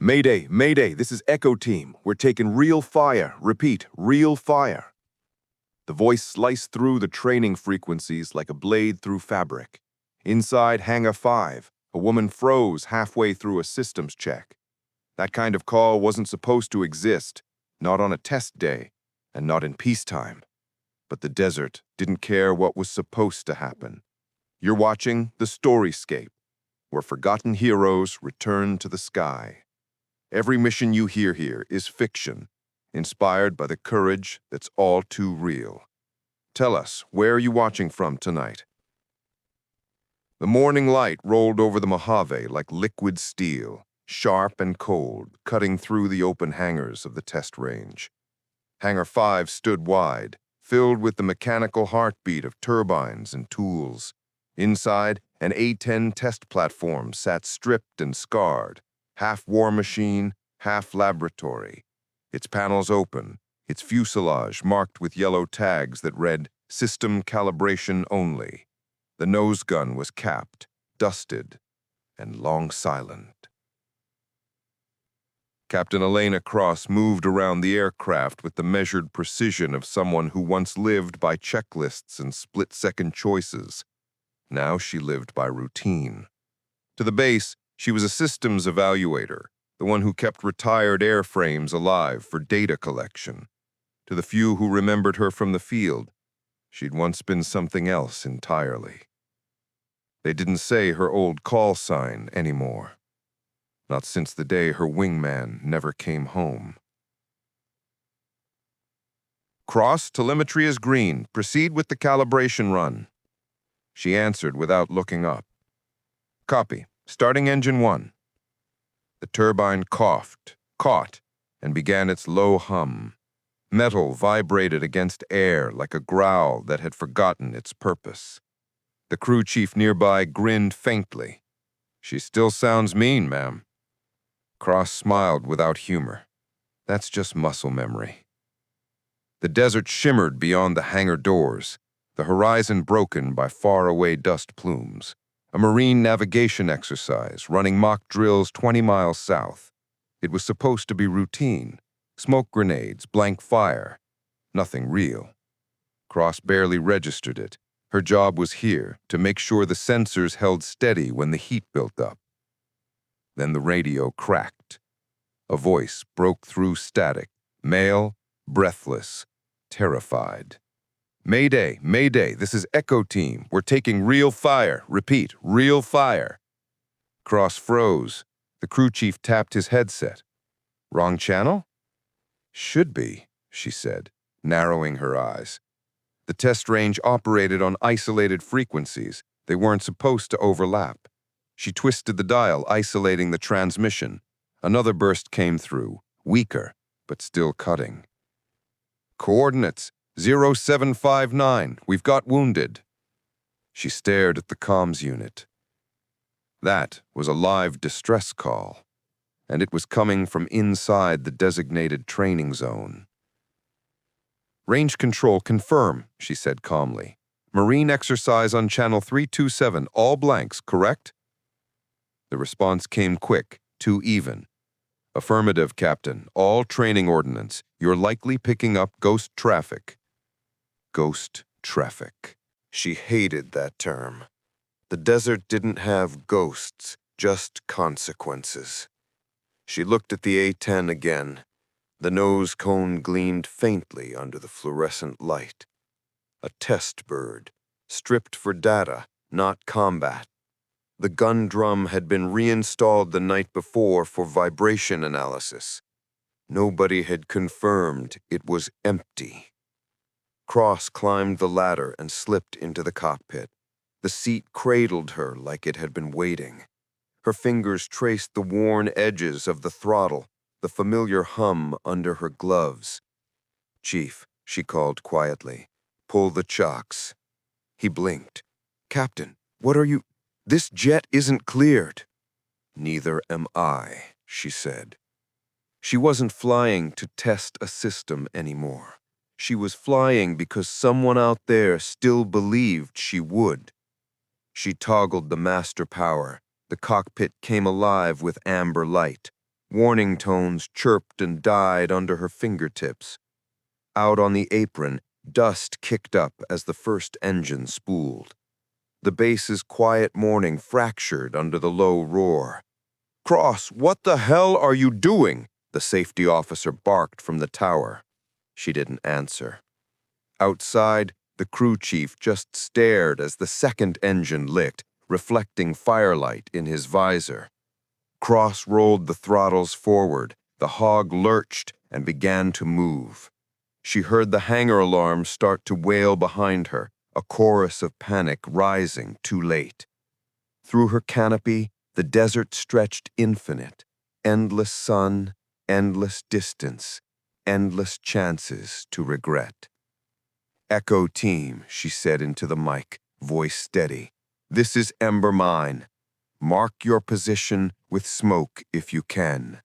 Mayday, Mayday, this is Echo Team. We're taking real fire. Repeat, real fire. The voice sliced through the training frequencies like a blade through fabric. Inside Hangar 5, a woman froze halfway through a systems check. That kind of call wasn't supposed to exist, not on a test day, and not in peacetime. But the desert didn't care what was supposed to happen. You're watching the Scape, where forgotten heroes return to the sky. Every mission you hear here is fiction, inspired by the courage that's all too real. Tell us, where are you watching from tonight? The morning light rolled over the Mojave like liquid steel, sharp and cold, cutting through the open hangars of the test range. Hangar 5 stood wide, filled with the mechanical heartbeat of turbines and tools. Inside, an A-10 test platform sat stripped and scarred, half war machine, half laboratory. Its panels open, its fuselage marked with yellow tags that read, "System calibration only." The nose gun was capped, dusted, and long silent. Captain Elena Cross moved around the aircraft with the measured precision of someone who once lived by checklists and split-second choices. Now she lived by routine. To the base, she was a systems evaluator, the one who kept retired airframes alive for data collection. To the few who remembered her from the field, she'd once been something else entirely. They didn't say her old call sign anymore. Not since the day her wingman never came home. "Cross, telemetry is green. Proceed with the calibration run." She answered without looking up. "Copy. Starting engine 1. The turbine coughed, caught, and began its low hum. Metal vibrated against air like a growl that had forgotten its purpose. The crew chief nearby grinned faintly. "She still sounds mean, ma'am." Cross smiled without humor. "That's just muscle memory." The desert shimmered beyond the hangar doors, the horizon broken by faraway dust plumes. A marine navigation exercise running mock drills 20 miles south. It was supposed to be routine. Smoke grenades, blank fire. Nothing real. Cross barely registered it. Her job was here, to make sure the sensors held steady when the heat built up. Then the radio cracked. A voice broke through static, male, breathless, terrified. "Mayday, Mayday, this is Echo Team. We're taking real fire. Repeat, real fire." Cross froze. The crew chief tapped his headset. "Wrong channel?" "Should be," she said, narrowing her eyes. The test range operated on isolated frequencies. They weren't supposed to overlap. She twisted the dial, isolating the transmission. Another burst came through, weaker, but still cutting. "Coordinates, 0759. We've got wounded." She stared at the comms unit. That was a live distress call, and it was coming from inside the designated training zone. "Range control, confirm," she said calmly. "Marine exercise on channel 327, all blanks, correct?" The response came quick, too even. "Affirmative, Captain. All training ordnance. You're likely picking up ghost traffic." Ghost traffic. She hated that term. The desert didn't have ghosts, just consequences. She looked at the A-10 again. The nose cone gleamed faintly under the fluorescent light. A test bird, stripped for data, not combat. The gun drum had been reinstalled the night before for vibration analysis. Nobody had confirmed it was empty. Cross climbed the ladder and slipped into the cockpit. The seat cradled her like it had been waiting. Her fingers traced the worn edges of the throttle, the familiar hum under her gloves. "Chief," she called quietly, "pull the chocks." He blinked. "Captain, what are you? This jet isn't cleared." "Neither am I," she said. She wasn't flying to test a system anymore. She was flying because someone out there still believed she would. She toggled the master power. The cockpit came alive with amber light. Warning tones chirped and died under her fingertips. Out on the apron, dust kicked up as the first engine spooled. The base's quiet morning fractured under the low roar. "Cross, what the hell are you doing?" the safety officer barked from the tower. She didn't answer. Outside, the crew chief just stared as the second engine licked, reflecting firelight in his visor. Cross rolled the throttles forward. The hog lurched and began to move. She heard the hangar alarm start to wail behind her, a chorus of panic rising too late. Through her canopy, the desert stretched infinite, endless sun, endless distance, endless chances to regret. "Echo team," she said into the mic, voice steady. "This is Ember Nine. Mark your position with smoke if you can."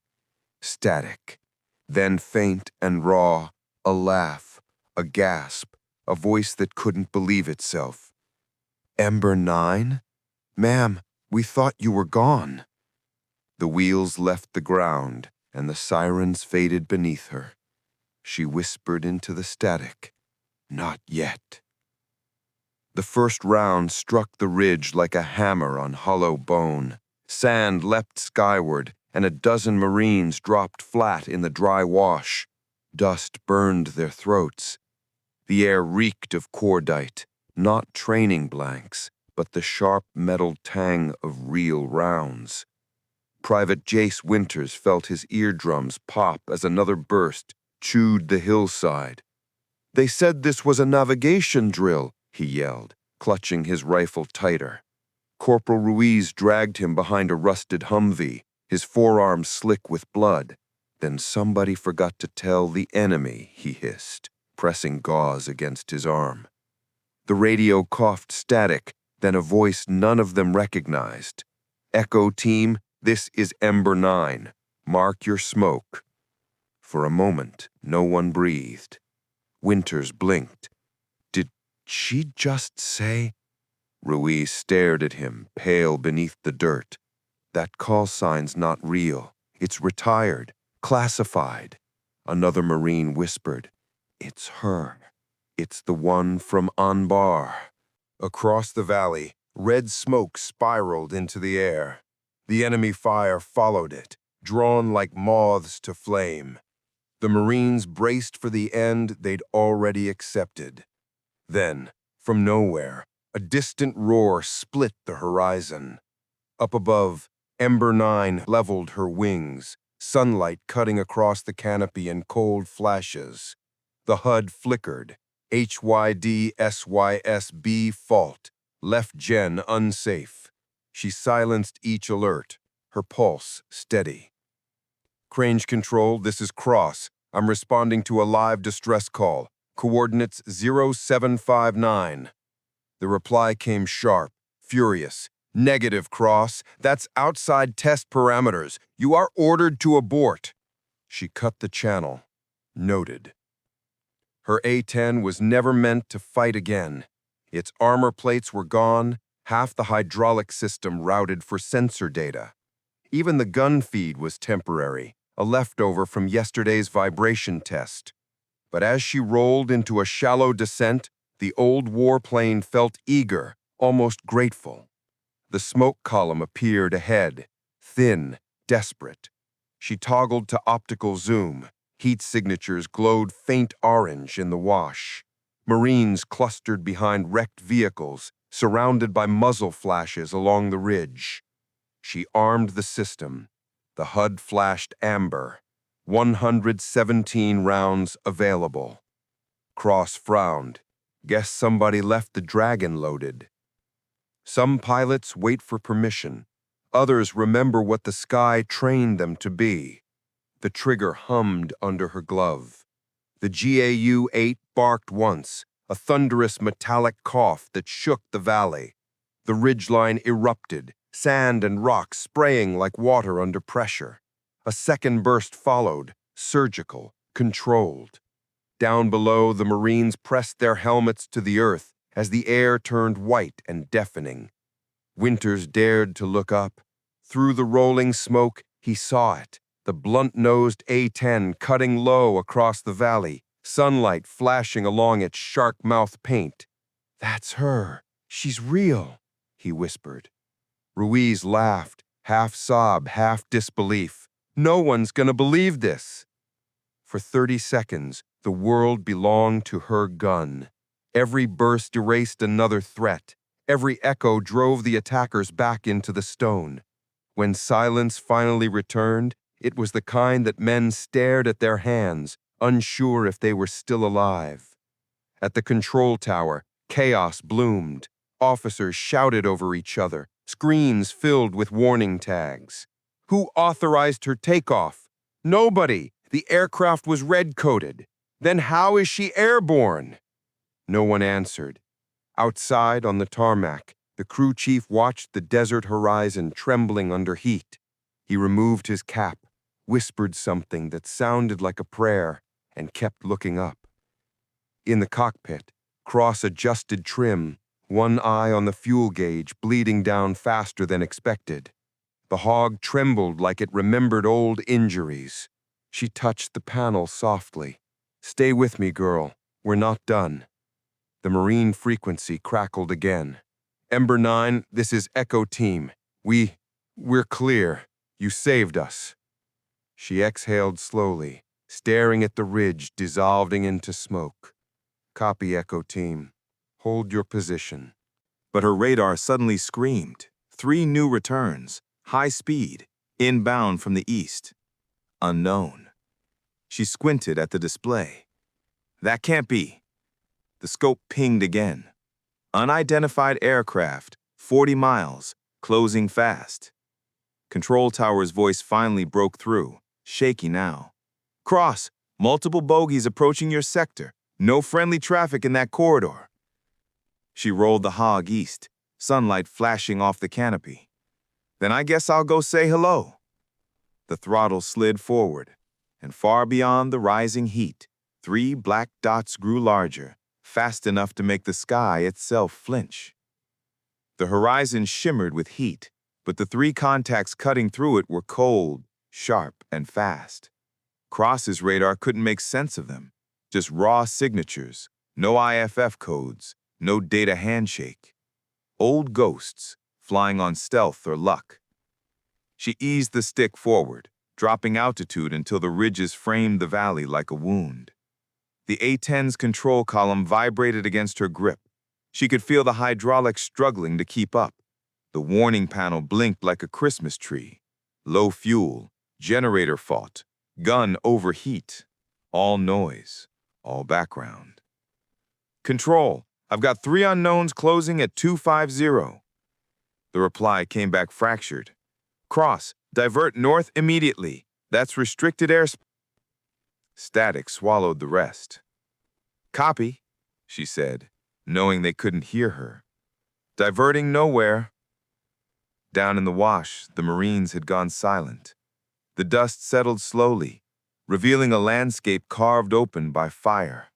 Static. Then faint and raw, a laugh, a gasp, a voice that couldn't believe itself. "Ember Nine? Ma'am, we thought you were gone." The wheels left the ground, and the sirens faded beneath her. She whispered into the static, "Not yet." The first round struck the ridge like a hammer on hollow bone. Sand leapt skyward, and a dozen Marines dropped flat in the dry wash. Dust burned their throats. The air reeked of cordite, not training blanks, but the sharp metal tang of real rounds. Private Jace Winters felt his eardrums pop as another burst chewed the hillside. "They said this was a navigation drill," he yelled, clutching his rifle tighter. Corporal Ruiz dragged him behind a rusted Humvee, his forearms slick with blood. "Then somebody forgot to tell the enemy," he hissed, pressing gauze against his arm. The radio coughed static, then a voice none of them recognized. "Echo team, this is Ember Nine. Mark your smoke." For a moment, no one breathed. Winters blinked. "Did she just say?" Ruiz stared at him, pale beneath the dirt. "That call sign's not real. It's retired, classified." Another Marine whispered, "It's her. It's the one from Anbar." Across the valley, red smoke spiraled into the air. The enemy fire followed it, drawn like moths to flame. The Marines braced for the end they'd already accepted. Then, from nowhere, a distant roar split the horizon. Up above, Ember Nine leveled her wings, sunlight cutting across the canopy in cold flashes. The HUD flickered. HYD-SYSB fault. Left gen unsafe. She silenced each alert, her pulse steady. "Crange Control, this is Cross. I'm responding to a live distress call. Coordinates 0759. The reply came sharp, furious. "Negative, Cross. That's outside test parameters. You are ordered to abort." She cut the channel. Noted. Her A-10 was never meant to fight again. Its armor plates were gone, half the hydraulic system routed for sensor data. Even the gun feed was temporary, a leftover from yesterday's vibration test. But as she rolled into a shallow descent, the old warplane felt eager, almost grateful. The smoke column appeared ahead, thin, desperate. She toggled to optical zoom. Heat signatures glowed faint orange in the wash. Marines clustered behind wrecked vehicles, surrounded by muzzle flashes along the ridge. She armed the system. The HUD flashed amber. 117 rounds available. Cross frowned. "Guess somebody left the Dragon loaded." Some pilots wait for permission. Others remember what the sky trained them to be. The trigger hummed under her glove. The GAU-8 barked once, a thunderous metallic cough that shook the valley. The ridgeline erupted, sand and rocks spraying like water under pressure. A second burst followed, surgical, controlled. Down below, the Marines pressed their helmets to the earth as the air turned white and deafening. Winters dared to look up. Through the rolling smoke, he saw it, The blunt-nosed A-10 cutting low across the valley, sunlight flashing along its shark-mouth paint. "That's her. She's real," he whispered. Ruiz laughed, half sob, half disbelief. "No one's gonna believe this." For 30 seconds, the world belonged to her gun. Every burst erased another threat. Every echo drove the attackers back into the stone. When silence finally returned, it was the kind that men stared at their hands, unsure if they were still alive. At the control tower, chaos bloomed. Officers shouted over each other, screens filled with warning tags. Who authorized her takeoff? Nobody. The aircraft was red-coded. Then how is she airborne? No one answered. Outside on the tarmac, the crew chief watched the desert horizon trembling under heat. He removed his cap, whispered something that sounded like a prayer, and kept looking up. In the cockpit, Cross adjusted trim, one eye on the fuel gauge bleeding down faster than expected. The hog trembled like it remembered old injuries. She touched the panel softly. "Stay with me, girl. We're not done." The marine frequency crackled again. "Ember 9, this is Echo Team. We're clear. You saved us." She exhaled slowly, staring at the ridge dissolving into smoke. "Copy, Echo Team. Hold your position." But her radar suddenly screamed. 3 new returns, high speed, inbound from the east. Unknown. She squinted at the display. That can't be. The scope pinged again. Unidentified aircraft, 40 miles, closing fast. Control tower's voice finally broke through, shaky now. "Cross, multiple bogies approaching your sector. No friendly traffic in that corridor." She rolled the hog east, sunlight flashing off the canopy. "Then I guess I'll go say hello." The throttle slid forward, and far beyond the rising heat, 3 black dots grew larger, fast enough to make the sky itself flinch. The horizon shimmered with heat, but the 3 contacts cutting through it were cold, sharp, and fast. Cross's radar couldn't make sense of them. Just raw signatures, no IFF codes, no data handshake. Old ghosts, flying on stealth or luck. She eased the stick forward, dropping altitude until the ridges framed the valley like a wound. The A-10's control column vibrated against her grip. She could feel the hydraulics struggling to keep up. The warning panel blinked like a Christmas tree. Low fuel, generator fault, gun overheat, all noise. All background. "Control, I've got 3 unknowns closing at 250. The reply came back fractured. "Cross, divert north immediately. That's restricted airspace." Static swallowed the rest. "Copy," she said, knowing they couldn't hear her. "Diverting nowhere." Down in the wash, the Marines had gone silent. The dust settled slowly, revealing a landscape carved open by fire.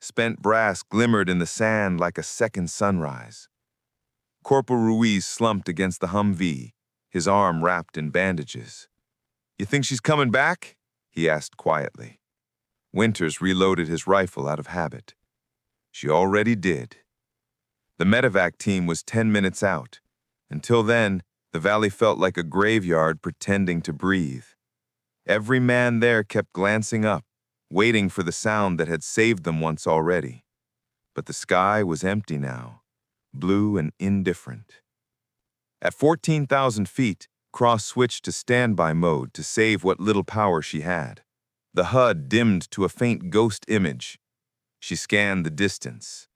Spent brass glimmered in the sand like a second sunrise. Corporal Ruiz slumped against the Humvee, his arm wrapped in bandages. "You think she's coming back?" he asked quietly. Winters reloaded his rifle out of habit. She already did. The medevac team was 10 minutes out. Until then, the valley felt like a graveyard pretending to breathe. Every man there kept glancing up, waiting for the sound that had saved them once already. But the sky was empty now, blue and indifferent. At 14,000 feet, Cross switched to standby mode to save what little power she had. The HUD dimmed to a faint ghost image. She scanned the distance.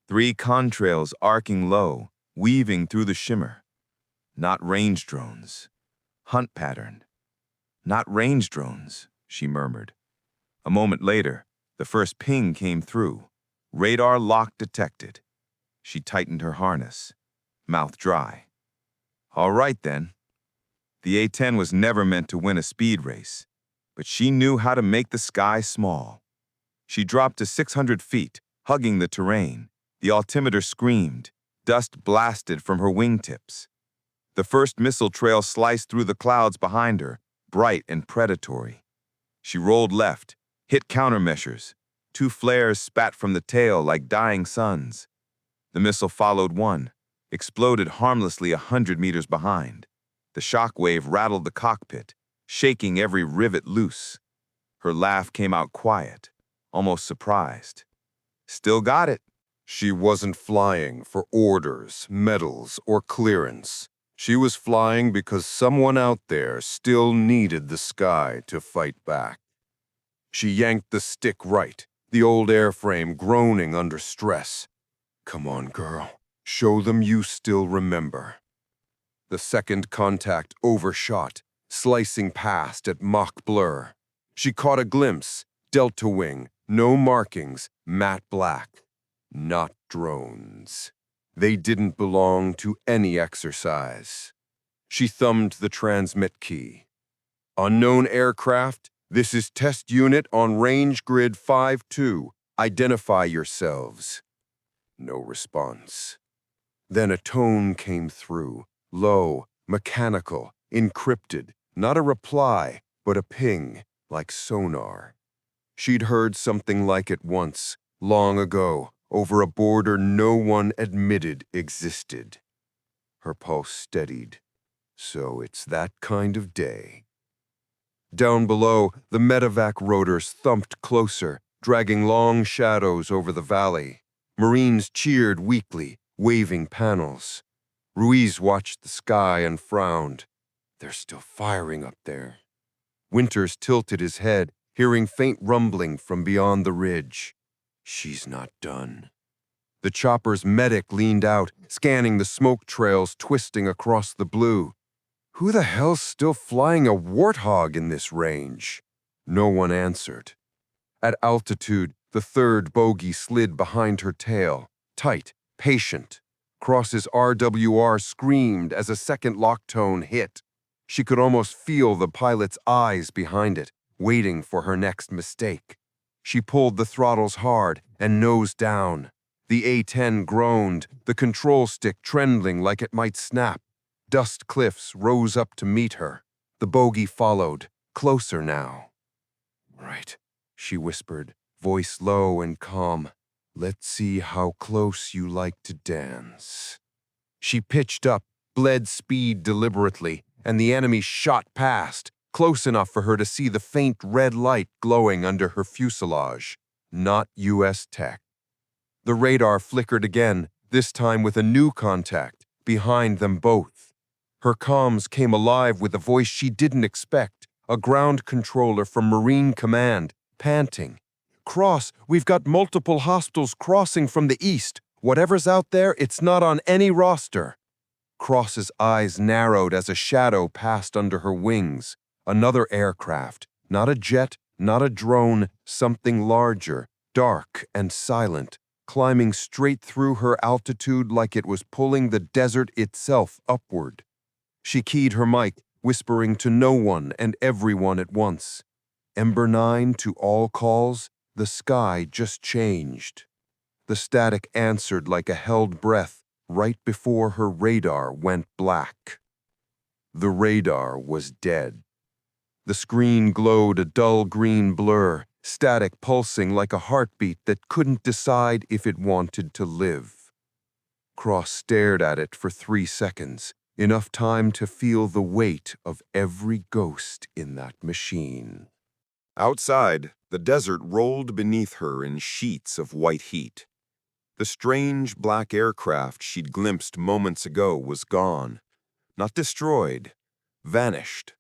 3 contrails arcing low, weaving through the shimmer. Not range drones. Hunt pattern. "Not range drones," she murmured. A moment later, the first ping came through. Radar lock detected. She tightened her harness, mouth dry. All right then. The A-10 was never meant to win a speed race, but she knew how to make the sky small. She dropped to 600 feet, hugging the terrain. The altimeter screamed. Dust blasted from her wingtips. The first missile trail sliced through the clouds behind her, bright and predatory. She rolled left, hit countermeasures. 2 flares spat from the tail like dying suns. The missile followed one, exploded harmlessly 100 meters behind. The shock wave rattled the cockpit, shaking every rivet loose. Her laugh came out quiet, almost surprised. Still got it. She wasn't flying for orders, medals, or clearance. She was flying because someone out there still needed the sky to fight back. She yanked the stick right, the old airframe groaning under stress. Come on, girl. Show them you still remember. The second contact overshot, slicing past at Mach blur. She caught a glimpse, delta wing, no markings, matte black. Not drones. They didn't belong to any exercise. She thumbed the transmit key. Unknown aircraft, this is test unit on range grid 5-2. Identify yourselves. No response. Then a tone came through, low, mechanical, encrypted, not a reply, but a ping, like sonar. She'd heard something like it once, long ago, over a border no one admitted existed. Her pulse steadied. So it's that kind of day. Down below, the medevac rotors thumped closer, dragging long shadows over the valley. Marines cheered weakly, waving panels. Ruiz watched the sky and frowned. They're still firing up there. Winters tilted his head, hearing faint rumbling from beyond the ridge. She's not done. The chopper's medic leaned out, scanning the smoke trails twisting across the blue. Who the hell's still flying a warthog in this range? No one answered. At altitude, the third bogey slid behind her tail, tight, patient. Cross's RWR screamed as a second lock tone hit. She could almost feel the pilot's eyes behind it, waiting for her next mistake. She pulled the throttles hard and nose down. The A-10 groaned, the control stick trembling like it might snap. Dust cliffs rose up to meet her. The bogey followed, closer now. Right, she whispered, voice low and calm. Let's see how close you like to dance. She pitched up, bled speed deliberately, and the enemy shot past, close enough for her to see the faint red light glowing under her fuselage. Not U.S. tech. The radar flickered again, this time with a new contact, behind them both. Her comms came alive with a voice she didn't expect, a ground controller from Marine Command, panting. Cross, we've got multiple hostiles crossing from the east. Whatever's out there, it's not on any roster. Cross's eyes narrowed as a shadow passed under her wings. Another aircraft, not a jet, not a drone, something larger, dark and silent, climbing straight through her altitude like it was pulling the desert itself upward. She keyed her mic, whispering to no one and everyone at once. Ember Nine to all calls, the sky just changed. The static answered like a held breath right before her radar went black. The radar was dead. The screen glowed a dull green blur, static pulsing like a heartbeat that couldn't decide if it wanted to live. Cross stared at it for 3 seconds, enough time to feel the weight of every ghost in that machine. Outside, the desert rolled beneath her in sheets of white heat. The strange black aircraft she'd glimpsed moments ago was gone. Not destroyed, vanished.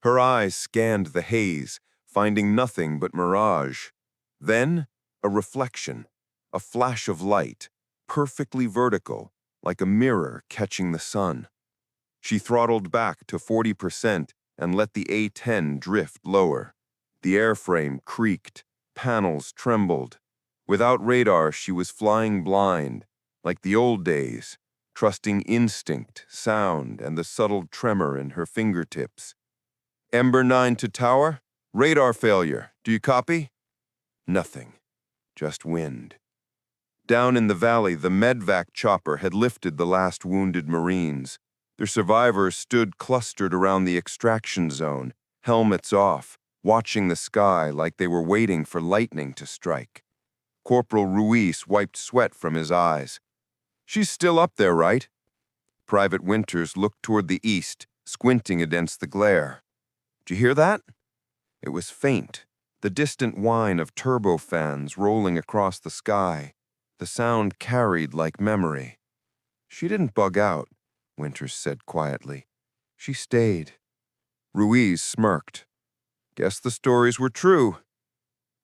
Her eyes scanned the haze, finding nothing but mirage. Then, a reflection, a flash of light, perfectly vertical, like a mirror catching the sun. She throttled back to 40% and let the A-10 drift lower. The airframe creaked, panels trembled. Without radar, she was flying blind, like the old days, trusting instinct, sound, and the subtle tremor in her fingertips. Ember 9 to tower. Radar failure. Do you copy? Nothing. Just wind. Down in the valley, the medvac chopper had lifted the last wounded Marines. Their survivors stood clustered around the extraction zone, helmets off, watching the sky like they were waiting for lightning to strike. Corporal Ruiz wiped sweat from his eyes. "She's still up there, right?" Private Winters looked toward the east, squinting against the glare. "Did you hear that?" It was faint, the distant whine of turbofans rolling across the sky. The sound carried like memory. "She didn't bug out," Winters said quietly. "She stayed." Ruiz smirked. "Guess the stories were true."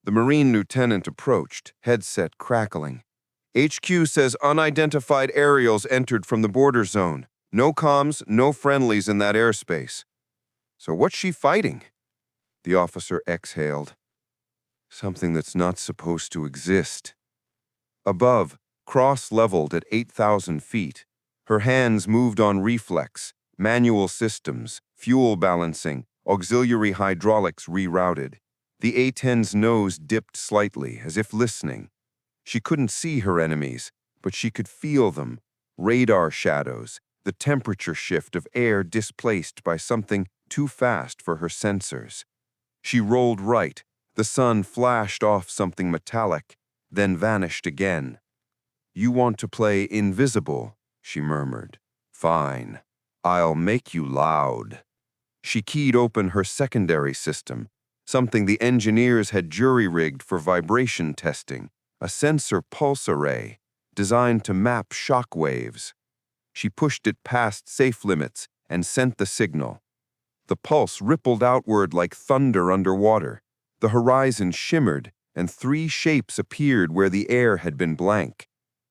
The Marine lieutenant approached, headset crackling. "HQ says unidentified aerials entered from the border zone. No comms, no friendlies in that airspace." "So what's she fighting?" The officer exhaled. "Something that's not supposed to exist." Above, cross-leveled at 8,000 feet, her hands moved on reflex, manual systems, fuel balancing, auxiliary hydraulics rerouted. The A-10's nose dipped slightly, as if listening. She couldn't see her enemies, but she could feel them. Radar shadows, the temperature shift of air displaced by something too fast for her sensors. She rolled right. The sun flashed off something metallic, then vanished again. "You want to play invisible," she murmured. "Fine. I'll make you loud." She keyed open her secondary system, something the engineers had jury-rigged for vibration testing, a sensor pulse array designed to map shock waves. She pushed it past safe limits and sent the signal. The pulse rippled outward like thunder underwater. The horizon shimmered, and 3 shapes appeared where the air had been blank.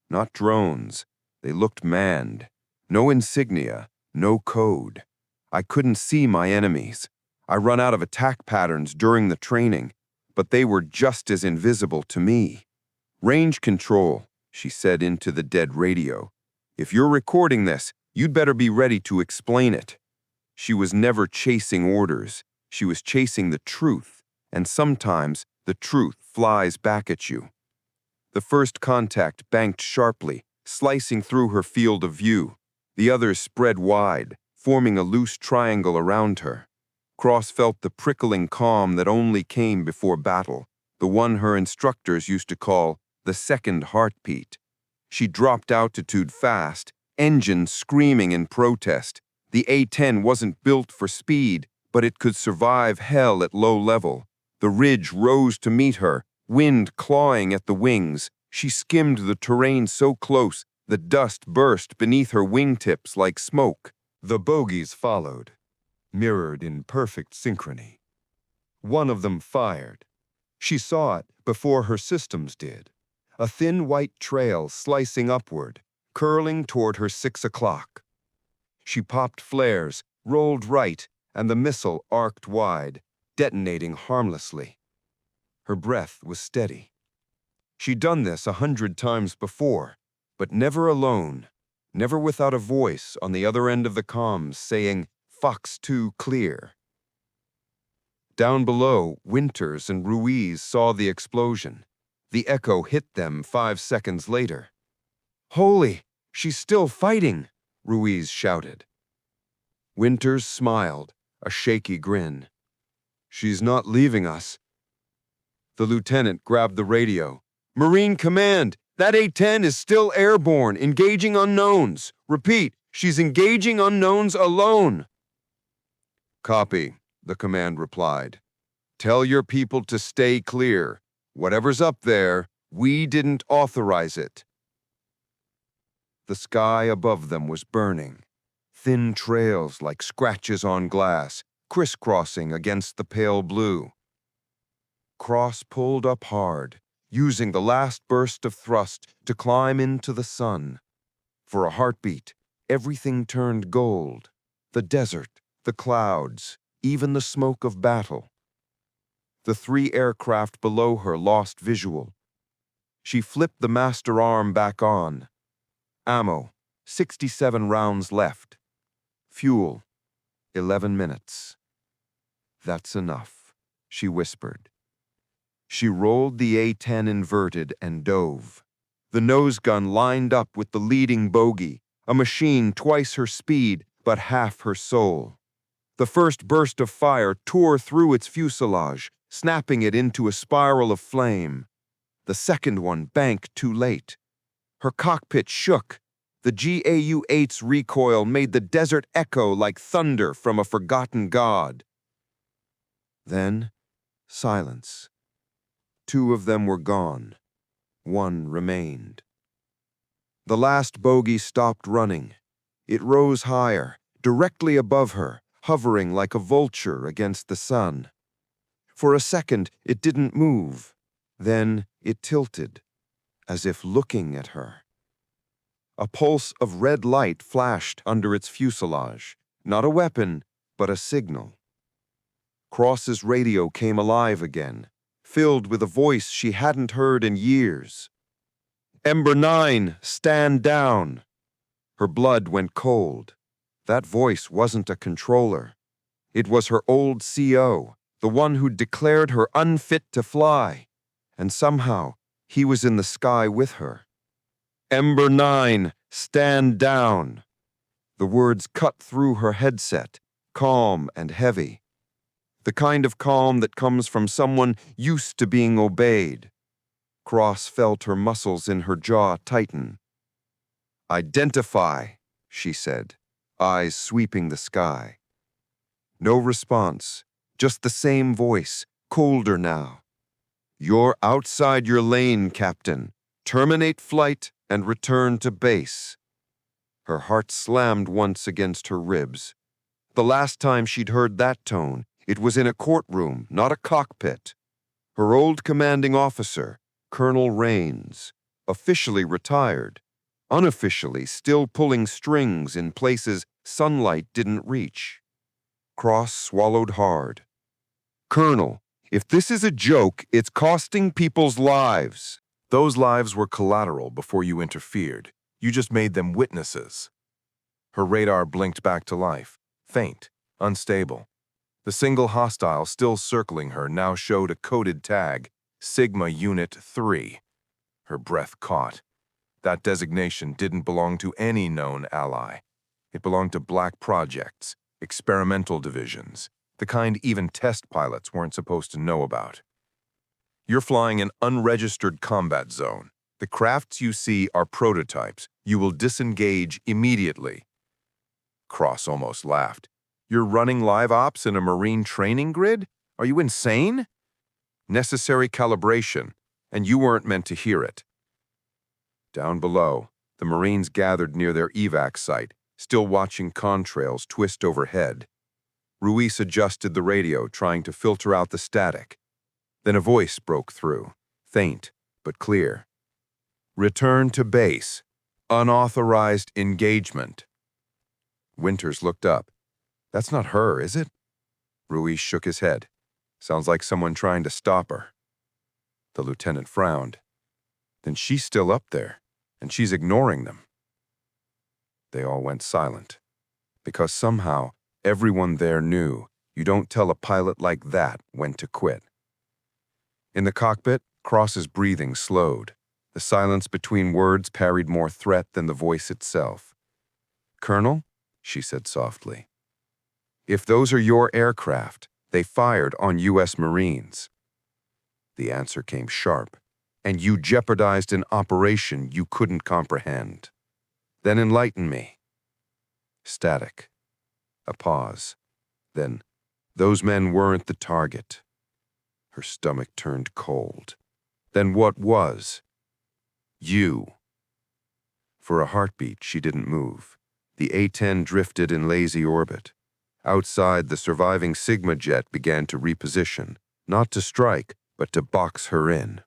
Not drones. They looked manned. No insignia, no code. I couldn't see my enemies. I run out of attack patterns during the training, but they were just as invisible to me. "Range control," she said into the dead radio. "If you're recording this, you'd better be ready to explain it." She was never chasing orders. She was chasing the truth, and sometimes the truth flies back at you. The first contact banked sharply, slicing through her field of view. The others spread wide, forming a loose triangle around her. Cross felt the prickling calm that only came before battle, the one her instructors used to call the second heartbeat. She dropped altitude fast, engines screaming in protest. The A-10 wasn't built for speed, but it could survive hell at low level. The ridge rose to meet her, wind clawing at the wings. She skimmed the terrain so close, the dust burst beneath her wingtips like smoke. The bogies followed, mirrored in perfect synchrony. One of them fired. She saw it before her systems did. A thin white trail slicing upward, curling toward her 6 o'clock. She popped flares, rolled right, and the missile arced wide, detonating harmlessly. Her breath was steady. She'd done this 100 times before, but never alone, never without a voice on the other end of the comms saying, "Fox 2 clear." Down below, Winters and Ruiz saw the explosion. The echo hit them 5 seconds later. "Holy, she's still fighting!" Ruiz shouted. Winters smiled, a shaky grin. "She's not leaving us." The lieutenant grabbed the radio. "Marine Command, that A-10 is still airborne, engaging unknowns. Repeat, she's engaging unknowns alone." "Copy," the command replied. "Tell your people to stay clear. Whatever's up there, we didn't authorize it." The sky above them was burning. Thin trails like scratches on glass, crisscrossing against the pale blue. Cross pulled up hard, using the last burst of thrust to climb into the sun. For a heartbeat, everything turned gold. The desert, the clouds, even the smoke of battle. The 3 aircraft below her lost visual. She flipped the master arm back on. Ammo, 67 rounds left. Fuel, 11 minutes. "That's enough," she whispered. She rolled the A-10 inverted and dove. The nose gun lined up with the leading bogey, a machine twice her speed but half her soul. The first burst of fire tore through its fuselage, snapping it into a spiral of flame. The second one banked too late. Her cockpit shook. The GAU-8's recoil made the desert echo like thunder from a forgotten god. Then, silence. Two of them were gone. One remained. The last bogey stopped running. It rose higher, directly above her, hovering like a vulture against the sun. For a second, it didn't move. Then it tilted, as if looking at her. A pulse of red light flashed under its fuselage, not a weapon, but a signal. Cross's radio came alive again, filled with a voice she hadn't heard in years. "Ember Nine, stand down!" Her blood went cold. That voice wasn't a controller. It was her old CO, the one who'd declared her unfit to fly. And somehow, he was in the sky with her. "Ember Nine, stand down!" The words cut through her headset, calm and heavy. The kind of calm that comes from someone used to being obeyed. Cross felt her muscles in her jaw tighten. "Identify," she said, eyes sweeping the sky. No response, just the same voice, colder now. "You're outside your lane, Captain. Terminate flight and return to base." Her heart slammed once against her ribs. The last time she'd heard that tone, it was in a courtroom, not a cockpit. Her old commanding officer, Colonel Rains, officially retired, unofficially still pulling strings in places sunlight didn't reach. Cross swallowed hard. "Colonel, if this is a joke, it's costing people's lives." Those lives were collateral before you interfered. You just made them witnesses. Her radar blinked back to life, faint, unstable. The single hostile still circling her now showed a coded tag, Sigma Unit 3. Her breath caught. That designation didn't belong to any known ally. It belonged to black projects, experimental divisions, the kind even test pilots weren't supposed to know about. You're flying an unregistered combat zone. The crafts you see are prototypes. You will disengage immediately. Cross almost laughed. You're running live ops in a Marine training grid? Are you insane? Necessary calibration, and you weren't meant to hear it. Down below, the Marines gathered near their evac site, still watching contrails twist overhead. Ruiz adjusted the radio, trying to filter out the static. Then a voice broke through, faint but clear. "Return to base. Unauthorized engagement." Winters looked up. "That's not her, is it?" Ruiz shook his head. "Sounds like someone trying to stop her." The lieutenant frowned. "Then she's still up there, and she's ignoring them." They all went silent, because somehow everyone there knew you don't tell a pilot like that when to quit. In the cockpit, Cross's breathing slowed. The silence between words parried more threat than the voice itself. "Colonel," she said softly, "if those are your aircraft, they fired on U.S. Marines." The answer came sharp, "And you jeopardized an operation you couldn't comprehend." "Then enlighten me." Static. A pause. Then, "Those men weren't the target." Her stomach turned cold. "Then what was?" "You." For a heartbeat, she didn't move. The A-10 drifted in lazy orbit. Outside, the surviving Sigma jet began to reposition, not to strike, but to box her in.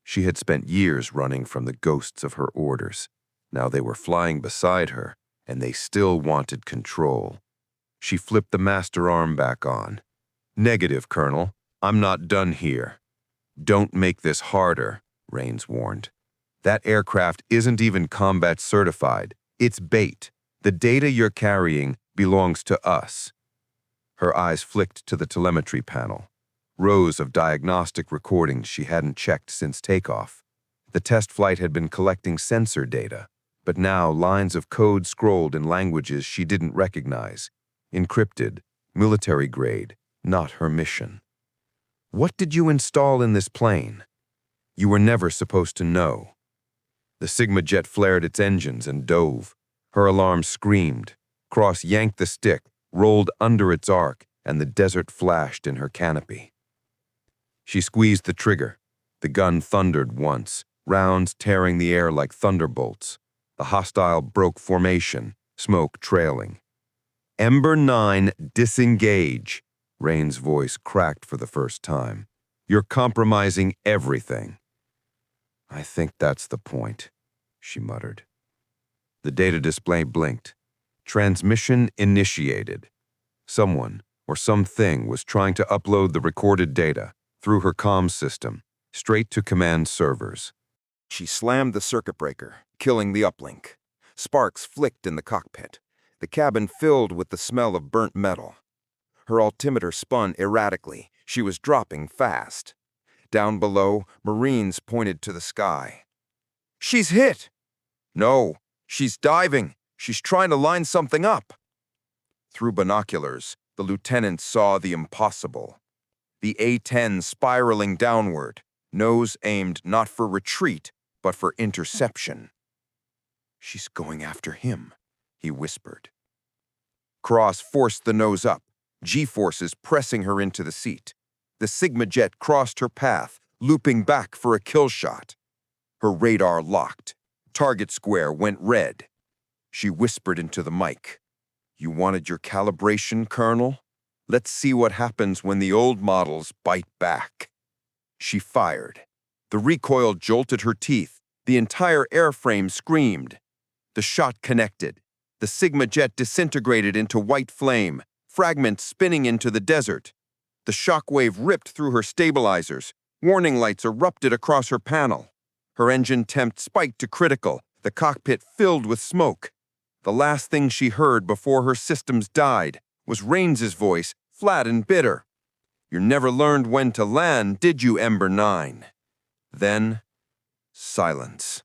She had spent years running from the ghosts of her orders. Now they were flying beside her, and they still wanted control. She flipped the master arm back on. "Negative, Colonel. I'm not done here." "Don't make this harder," Rains warned. "That aircraft isn't even combat certified. It's bait. The data you're carrying belongs to us." Her eyes flicked to the telemetry panel. Rows of diagnostic recordings she hadn't checked since takeoff. The test flight had been collecting sensor data, but now lines of code scrolled in languages she didn't recognize. Encrypted, military grade, not her mission. What did you install in this plane? You were never supposed to know. The Sigma jet flared its engines and dove. Her alarm screamed. Cross yanked the stick, rolled under its arc, and the desert flashed in her canopy. She squeezed the trigger. The gun thundered once, rounds tearing the air like thunderbolts. The hostile broke formation, smoke trailing. Ember 9, disengage. Rain's voice cracked for the first time. You're compromising everything. I think that's the point, she muttered. The data display blinked. Transmission initiated. Someone or something was trying to upload the recorded data through her comms system, straight to command servers. She slammed the circuit breaker, killing the uplink. Sparks flicked in the cockpit. The cabin filled with the smell of burnt metal. Her altimeter spun erratically. She was dropping fast. Down below, Marines pointed to the sky. "She's hit!" "No, she's diving. She's trying to line something up." Through binoculars, the lieutenant saw the impossible. The A-10 spiraling downward, nose aimed not for retreat, but for interception. "She's going after him," he whispered. Cross forced the nose up, G-forces pressing her into the seat. The Sigma jet crossed her path, looping back for a kill shot. Her radar locked. Target square went red. She whispered into the mic. "You wanted your calibration, Colonel? Let's see what happens when the old models bite back." She fired. The recoil jolted her teeth. The entire airframe screamed. The shot connected. The Sigma jet disintegrated into white flame, fragments spinning into the desert. The shockwave ripped through her stabilizers. Warning lights erupted across her panel. Her engine temp spiked to critical, the cockpit filled with smoke. The last thing she heard before her systems died was Rains's voice, flat and bitter. "You never learned when to land, did you, Ember 9? Then, silence.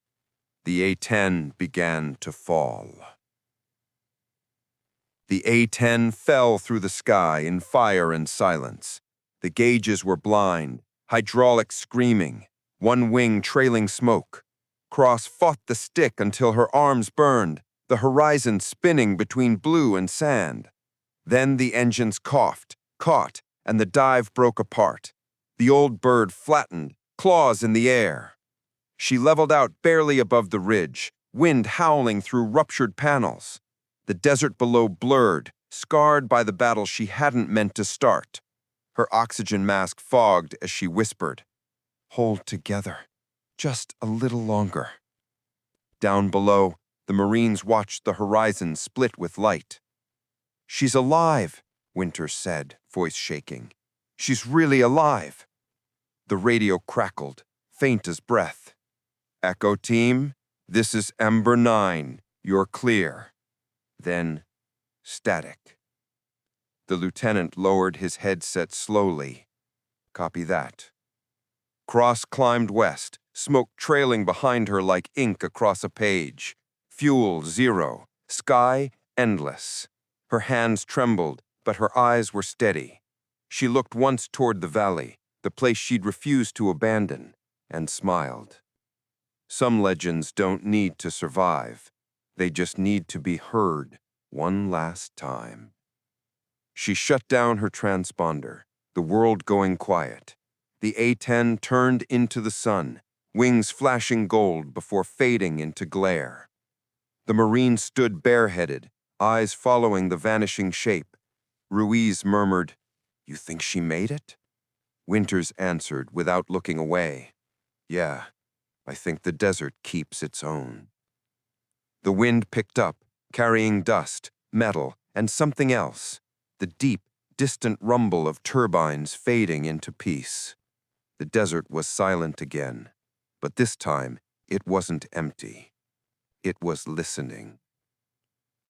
The A-10 began to fall. The A-10 fell through the sky in fire and silence. The gauges were blind, hydraulics screaming, one wing trailing smoke. Cross fought the stick until her arms burned, the horizon spinning between blue and sand. Then the engines coughed, caught, and the dive broke apart. The old bird flattened, claws in the air. She leveled out barely above the ridge, wind howling through ruptured panels. The desert below blurred, scarred by the battle she hadn't meant to start. Her oxygen mask fogged as she whispered, "Hold together, just a little longer." Down below, the Marines watched the horizon split with light. "She's alive," Winters said, voice shaking. "She's really alive." The radio crackled, faint as breath. "Echo team, this is Ember 9. You're clear." Then, static. The lieutenant lowered his headset slowly. "Copy that." Cross climbed west, smoke trailing behind her like ink across a page. Fuel 0, sky endless. Her hands trembled, but her eyes were steady. She looked once toward the valley, the place she'd refused to abandon, and smiled. Some legends don't need to survive. They just need to be heard one last time. She shut down her transponder, the world going quiet. The A-10 turned into the sun, wings flashing gold before fading into glare. The Marine stood bareheaded, eyes following the vanishing shape. Ruiz murmured, "You think she made it?" Winters answered without looking away, "Yeah, I think the desert keeps its own." The wind picked up, carrying dust, metal, and something else, the deep, distant rumble of turbines fading into peace. The desert was silent again, but this time it wasn't empty. It was listening.